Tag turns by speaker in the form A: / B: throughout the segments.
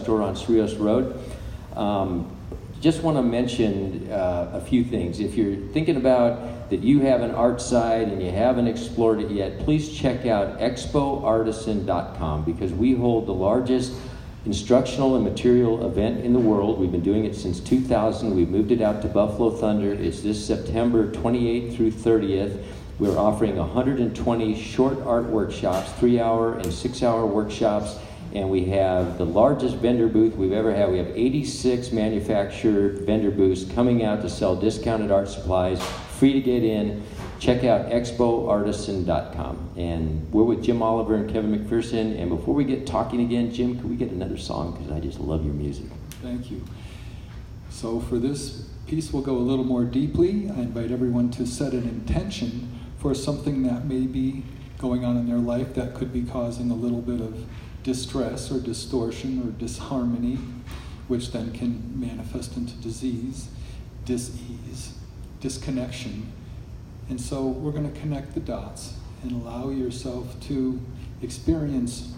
A: Store on Cerritos Road. Just want to mention a few things. If you're thinking about that you have an art site and you haven't explored it yet, please check out expoartisan.com, because we hold the largest instructional and material event in the world. We've been doing it since 2000. We've moved it out to Buffalo Thunder. It's this September 28th through 30th. We're offering 120 short art workshops, 3-hour and 6-hour workshops, and we have the largest vendor booth we've ever had. We have 86 manufactured vendor booths coming out to sell discounted art supplies, free to get in. Check out expoartisan.com. And we're with Jim Oliver and Kevin Macpherson. And before we get talking again, Jim, could we get another song? Because I just love your music.
B: Thank you. So for this piece, we'll go a little more deeply. I invite everyone to set an intention for something that may be going on in their life that could be causing a little bit of distress or distortion or disharmony, which then can manifest into disease, dis-ease, disconnection. And so we're going to connect the dots and allow yourself to experience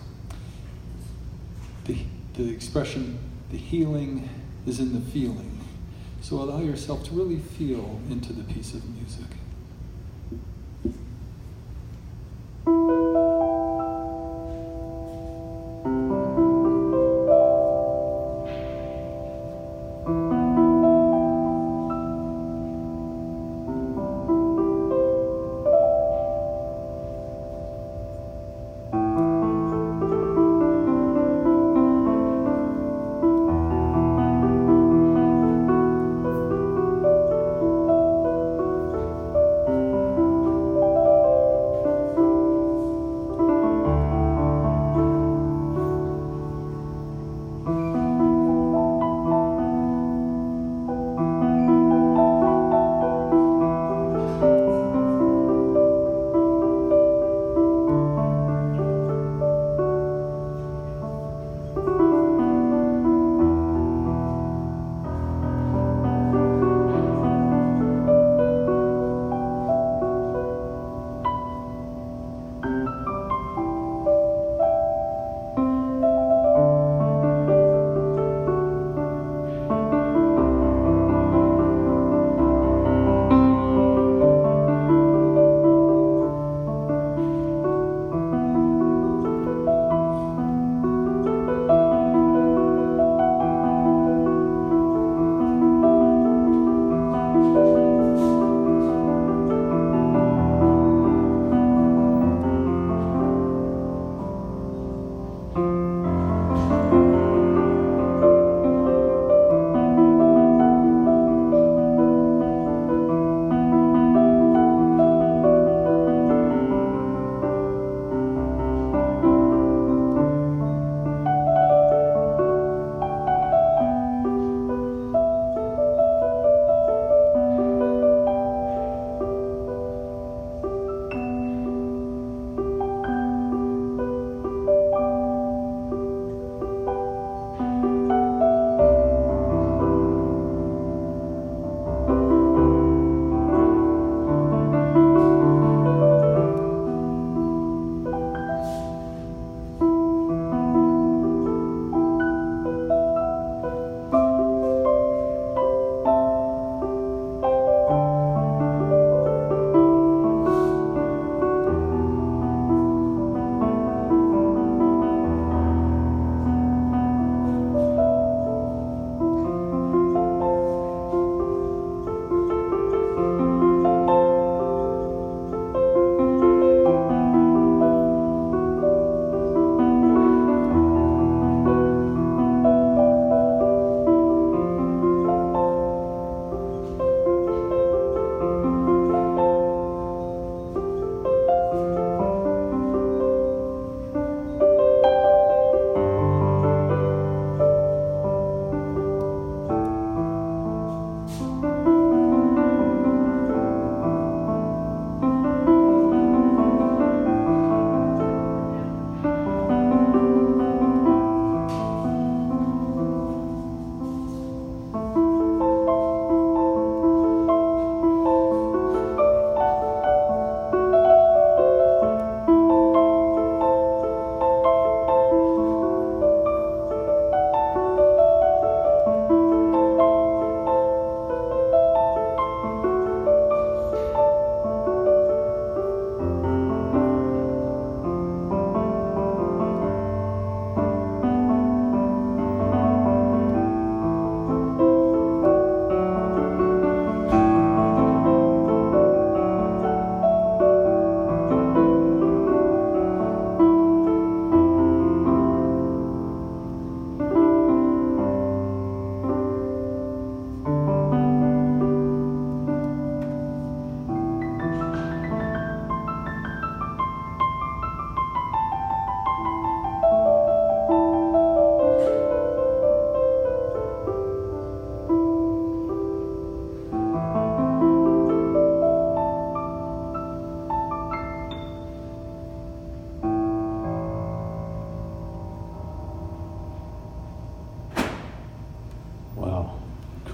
B: the expression, the healing is in the feeling. So allow yourself to really feel into the piece of music.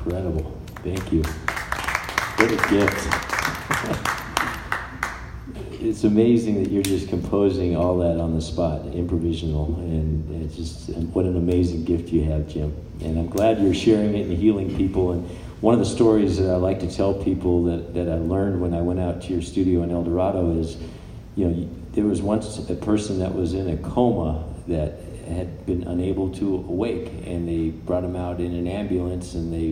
A: incredible. Thank you. What a gift. It's amazing that you're just composing all that on the spot, improvisational, and it's just what an amazing gift you have, Jim. And I'm glad you're sharing it and healing people. And one of the stories that I like to tell people that I learned when I went out to your studio in El Dorado is, you know, there was once a person that was in a coma that had been unable to awake, and they brought him out in an ambulance and they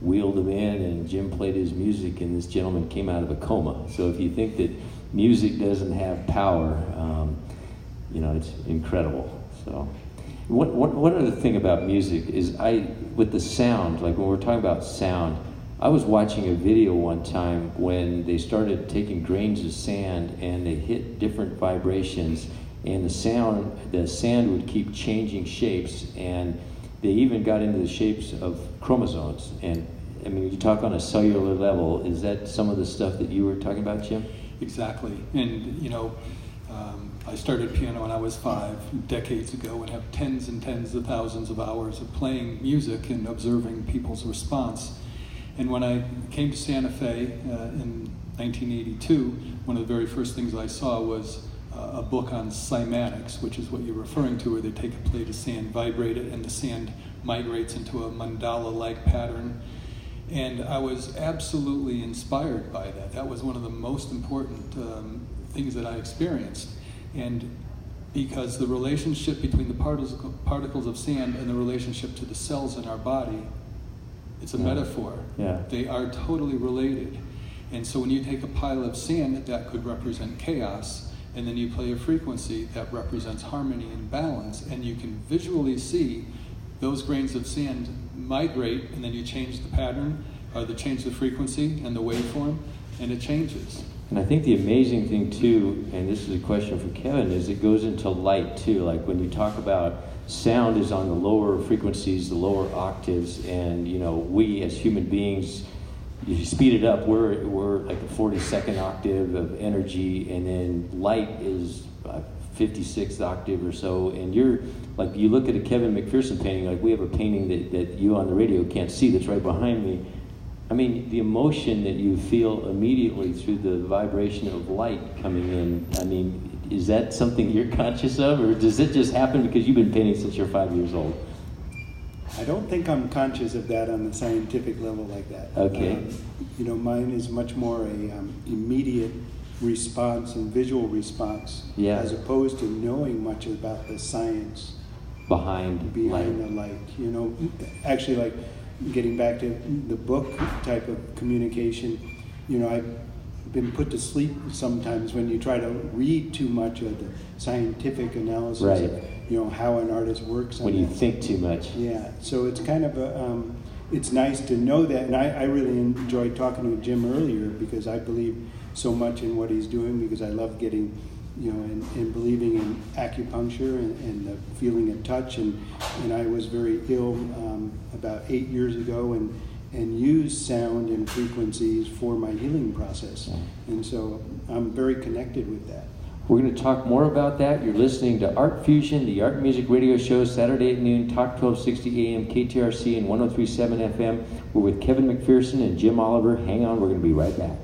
A: wheeled him in, and Jim played his music, and this gentleman came out of a coma. So if you think that music doesn't have power, you know, it's incredible. So one other thing about music is with the sound, like when we're talking about sound, I was watching a video one time when they started taking grains of sand and they hit different vibrations, and the sand would keep changing shapes, and they even got into the shapes of chromosomes. And I mean, you talk on a cellular level, is that some of the stuff that you were talking about, Jim?
B: Exactly. And, you know, I started piano when I was 5 decades ago, and have tens and tens of thousands of hours of playing music and observing people's response. And when I came to Santa Fe in 1982, one of the very first things I saw was a book on cymatics, which is what you're referring to, where they take a plate of sand, vibrate it, and the sand migrates into a mandala-like pattern. And I was absolutely inspired by that. That was one of the most important things that I experienced. And because the relationship between the particles of sand and the relationship to the cells in our body, it's a metaphor.
A: Yeah.
B: They are totally related. And so when you take a pile of sand, that could represent chaos, and then you play a frequency that represents harmony and balance, and you can visually see those grains of sand migrate, and then you change the pattern, or change the frequency and the waveform, and it changes.
A: And I think the amazing thing too, and this is a question for Kevin, is it goes into light too. Like when you talk about sound is on the lower frequencies, the lower octaves, and you know, we as human beings, if you speed it up, we're like a 42nd octave of energy, and then light is 56th octave or so. And you're like, you look at a Kevin Macpherson painting, like we have a painting that you on the radio can't see that's right behind me. I mean, the emotion that you feel immediately through the vibration of light coming in, I mean, is that something you're conscious of, or does it just happen because you've been painting since you're 5 years old?
C: I don't think I'm conscious of that on the scientific level like that.
A: Okay.
C: You know, mine is much more a immediate response and visual response,
A: yeah,
C: as opposed to knowing much about the science
A: behind
C: the light. You know, actually, like getting back to the book type of communication, you know, I've been put to sleep sometimes when you try to read too much of the scientific analysis
A: right.
C: of, you know, how an artist works.
A: When you think too much.
C: Yeah, so it's kind of a, it's nice to know that, and I really enjoyed talking to Jim earlier because I believe so much in what he's doing, because I love getting, you know, and believing in acupuncture and the feeling of touch, and I was very ill about 8 years ago, and used sound and frequencies for my healing process, and so I'm very connected with that.
A: We're going to talk more about that. You're listening to Art Fusion, the art and music radio show, Saturday at noon, Talk 1260 AM, KTRC, and 103.7 FM. We're with Kevin Macpherson and Jim Oliver. Hang on, we're going to be right back.